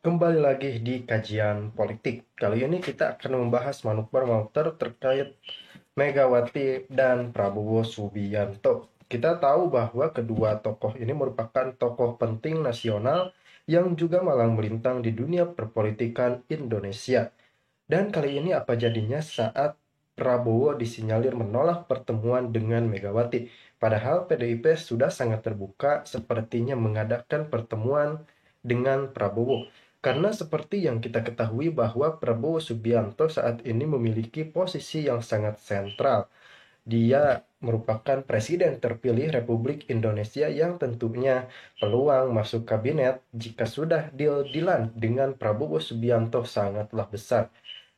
Kembali lagi di kajian politik. Kali ini kita akan membahas manuver-manuver terkait Megawati dan Prabowo Subianto. Kita tahu bahwa kedua tokoh ini merupakan tokoh penting nasional yang juga malang melintang di dunia perpolitikan Indonesia. Dan kali ini apa jadinya saat Prabowo disinyalir menolak pertemuan dengan Megawati. Padahal PDIP sudah sangat terbuka sepertinya mengadakan pertemuan dengan Prabowo. Karena seperti yang kita ketahui bahwa Prabowo Subianto saat ini memiliki posisi yang sangat sentral. Dia merupakan presiden terpilih Republik Indonesia yang tentunya peluang masuk kabinet jika sudah deal-dealan dengan Prabowo Subianto sangatlah besar.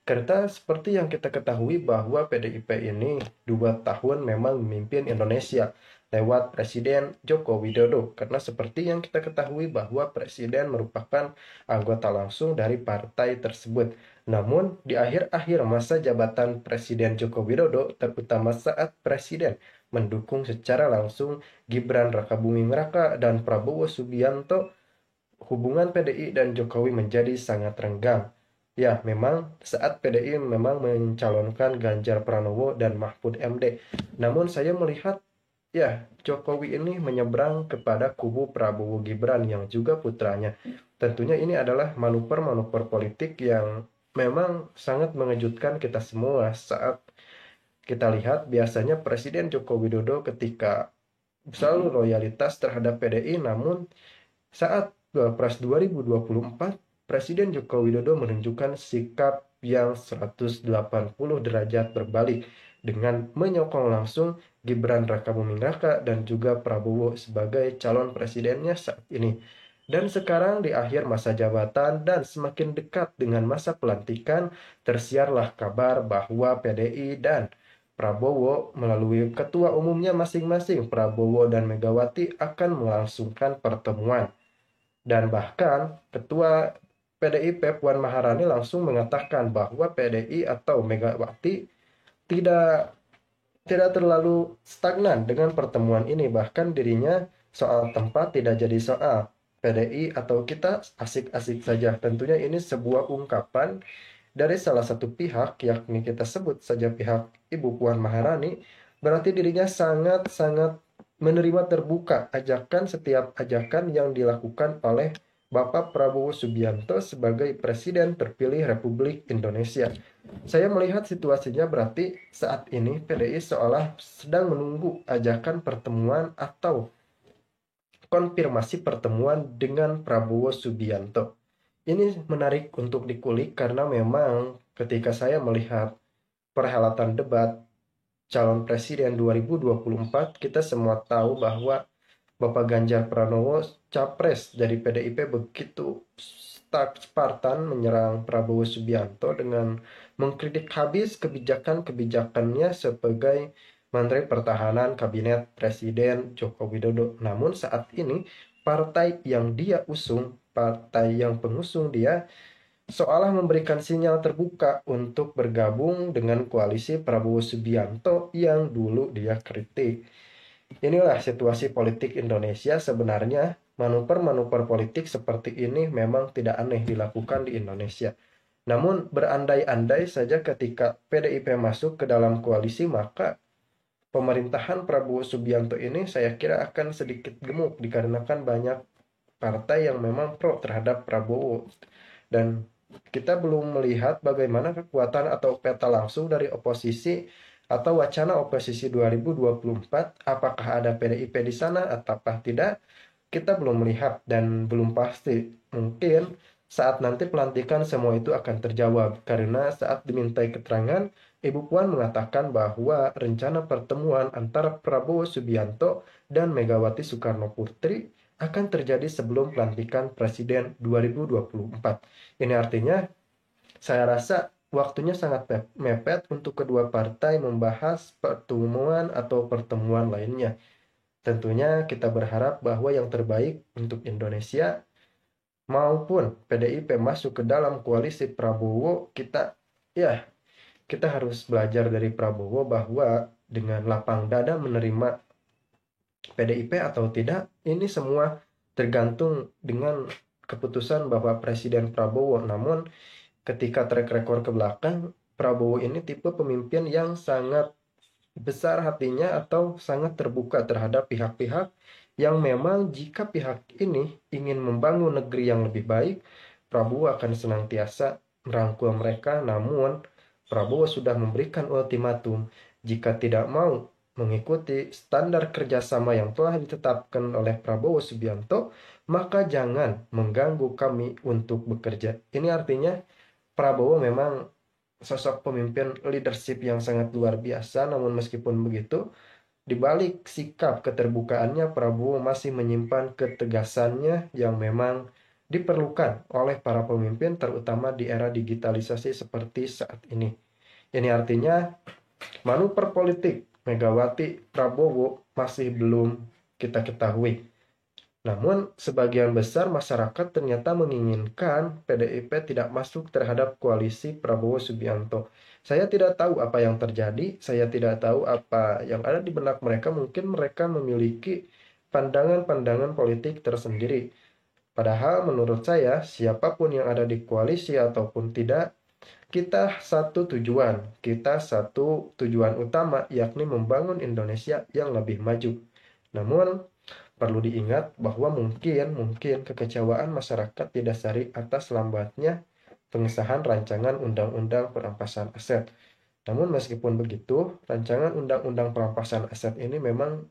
Karena seperti yang kita ketahui bahwa PDIP ini 2 tahun memang memimpin Indonesia lewat Presiden Joko Widodo. Karena seperti yang kita ketahui bahwa Presiden merupakan anggota langsung dari partai tersebut. Namun di akhir-akhir masa jabatan Presiden Joko Widodo, terutama saat Presiden mendukung secara langsung Gibran Rakabuming Raka dan Prabowo Subianto, hubungan PDI dan Jokowi menjadi sangat renggang. Ya, memang saat PDI memang mencalonkan Ganjar Pranowo dan Mahfud MD. Namun saya melihat ya Jokowi ini menyeberang kepada kubu Prabowo Gibran yang juga putranya. Tentunya ini adalah manuver-manuver politik yang memang sangat mengejutkan kita semua saat kita lihat biasanya Presiden Joko Widodo ketika selalu loyalitas terhadap PDI, namun saat Pilpres 2024, Presiden Joko Widodo menunjukkan sikap yang 180 derajat berbalik dengan menyokong langsung Gibran Rakabuming Raka dan juga Prabowo sebagai calon presidennya saat ini. Dan sekarang di akhir masa jabatan dan semakin dekat dengan masa pelantikan, tersiarlah kabar bahwa PDI dan Prabowo melalui ketua umumnya masing-masing Prabowo dan Megawati akan melangsungkan pertemuan. Dan bahkan Ketua PDIP Puan Maharani langsung mengatakan bahwa PDI atau Megawati tidak tidak terlalu stagnan dengan pertemuan ini. Bahkan dirinya soal tempat tidak jadi soal. PDI atau kita asik-asik saja. Tentunya ini sebuah ungkapan dari salah satu pihak, yakni kita sebut saja pihak Ibu Puan Maharani, berarti dirinya sangat-sangat menerima terbuka setiap ajakan yang dilakukan oleh Bapak Prabowo Subianto sebagai Presiden terpilih Republik Indonesia. Saya melihat situasinya berarti saat ini PDI seolah sedang menunggu ajakan pertemuan atau konfirmasi pertemuan dengan Prabowo Subianto. Ini menarik untuk dikulik karena memang ketika saya melihat perhelatan debat calon presiden 2024, kita semua tahu bahwa Bapak Ganjar Pranowo, capres dari PDIP, begitu Spartan menyerang Prabowo Subianto dengan mengkritik habis kebijakan-kebijakannya sebagai Menteri Pertahanan Kabinet Presiden Joko Widodo. Namun saat ini partai yang dia usung, partai yang pengusung dia, seolah memberikan sinyal terbuka untuk bergabung dengan koalisi Prabowo Subianto yang dulu dia kritik. Inilah situasi politik Indonesia. Sebenarnya manuver-manuver politik seperti ini memang tidak aneh dilakukan di Indonesia. Namun berandai-andai saja ketika PDIP masuk ke dalam koalisi, maka pemerintahan Prabowo Subianto ini saya kira akan sedikit gemuk dikarenakan banyak partai yang memang pro terhadap Prabowo. Dan kita belum melihat bagaimana kekuatan atau peta langsung dari oposisi atau wacana oposisi 2024, apakah ada PDIP di sana ataukah tidak, kita belum melihat dan belum pasti. Mungkin saat nanti pelantikan semua itu akan terjawab, karena saat dimintai keterangan, Ibu Puan mengatakan bahwa rencana pertemuan antara Prabowo Subianto dan Megawati Soekarno Putri akan terjadi sebelum pelantikan Presiden 2024. Ini artinya saya rasa waktunya sangat mepet untuk kedua partai membahas pertemuan atau pertemuan lainnya. Tentunya kita berharap bahwa yang terbaik untuk Indonesia maupun PDIP masuk ke dalam koalisi Prabowo, kita harus belajar dari Prabowo bahwa dengan lapang dada menerima PDIP atau tidak, ini semua tergantung dengan keputusan Bapak Presiden Prabowo. Namun ketika track record ke belakang, Prabowo ini tipe pemimpin yang sangat besar hatinya atau sangat terbuka terhadap pihak-pihak yang memang jika pihak ini ingin membangun negeri yang lebih baik, Prabowo akan senantiasa merangkul mereka. Namun Prabowo sudah memberikan ultimatum, jika tidak mau mengikuti standar kerjasama yang telah ditetapkan oleh Prabowo Subianto, maka jangan mengganggu kami untuk bekerja. Ini artinya Prabowo memang sosok pemimpin leadership yang sangat luar biasa. Namun meskipun begitu, di balik sikap keterbukaannya, Prabowo masih menyimpan ketegasannya yang memang diperlukan oleh para pemimpin, terutama di era digitalisasi seperti saat ini. Ini artinya manuver politik Megawati Prabowo masih belum kita ketahui. Namun, sebagian besar masyarakat ternyata menginginkan PDIP tidak masuk terhadap koalisi Prabowo Subianto. Saya tidak tahu apa yang terjadi, saya tidak tahu apa yang ada di benak mereka. Mungkin mereka memiliki pandangan-pandangan politik tersendiri. Padahal menurut saya, siapapun yang ada di koalisi ataupun tidak, kita satu tujuan utama, yakni membangun Indonesia yang lebih maju. Namun, perlu diingat bahwa mungkin kekecewaan masyarakat didasari atas lambatnya pengesahan rancangan undang-undang perampasan aset. Namun meskipun begitu, rancangan undang-undang perampasan aset ini memang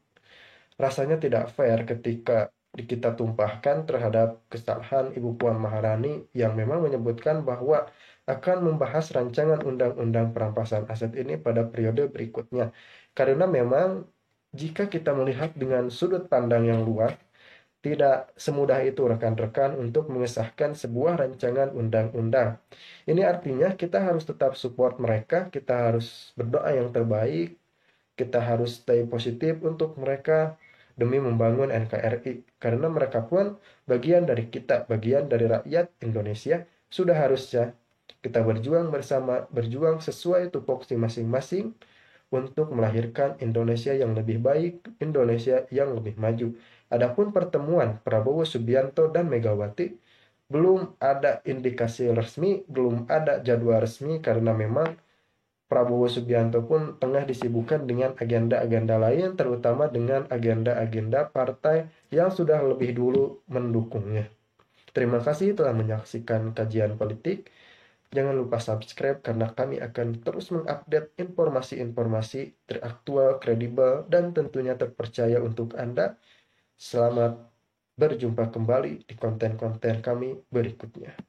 rasanya tidak fair ketika kita tumpahkan terhadap kesalahan Ibu Puan Maharani yang memang menyebutkan bahwa akan membahas rancangan undang-undang perampasan aset ini pada periode berikutnya. Karena memang jika kita melihat dengan sudut pandang yang luas, tidak semudah itu rekan-rekan untuk mengesahkan sebuah rancangan undang-undang. Ini artinya kita harus tetap support mereka, kita harus berdoa yang terbaik, kita harus stay positif untuk mereka demi membangun NKRI. Karena mereka pun bagian dari kita, bagian dari rakyat Indonesia. Sudah harusnya kita berjuang bersama, berjuang sesuai tupoksi masing-masing untuk melahirkan Indonesia yang lebih baik, Indonesia yang lebih maju. Adapun pertemuan Prabowo Subianto dan Megawati, belum ada indikasi resmi, belum ada jadwal resmi karena memang Prabowo Subianto pun tengah disibukkan dengan agenda-agenda lain, terutama dengan agenda-agenda partai yang sudah lebih dulu mendukungnya. Terima kasih telah menyaksikan kajian politik. Jangan lupa subscribe karena kami akan terus mengupdate informasi-informasi teraktual, kredibel, dan tentunya terpercaya untuk Anda. Selamat berjumpa kembali di konten-konten kami berikutnya.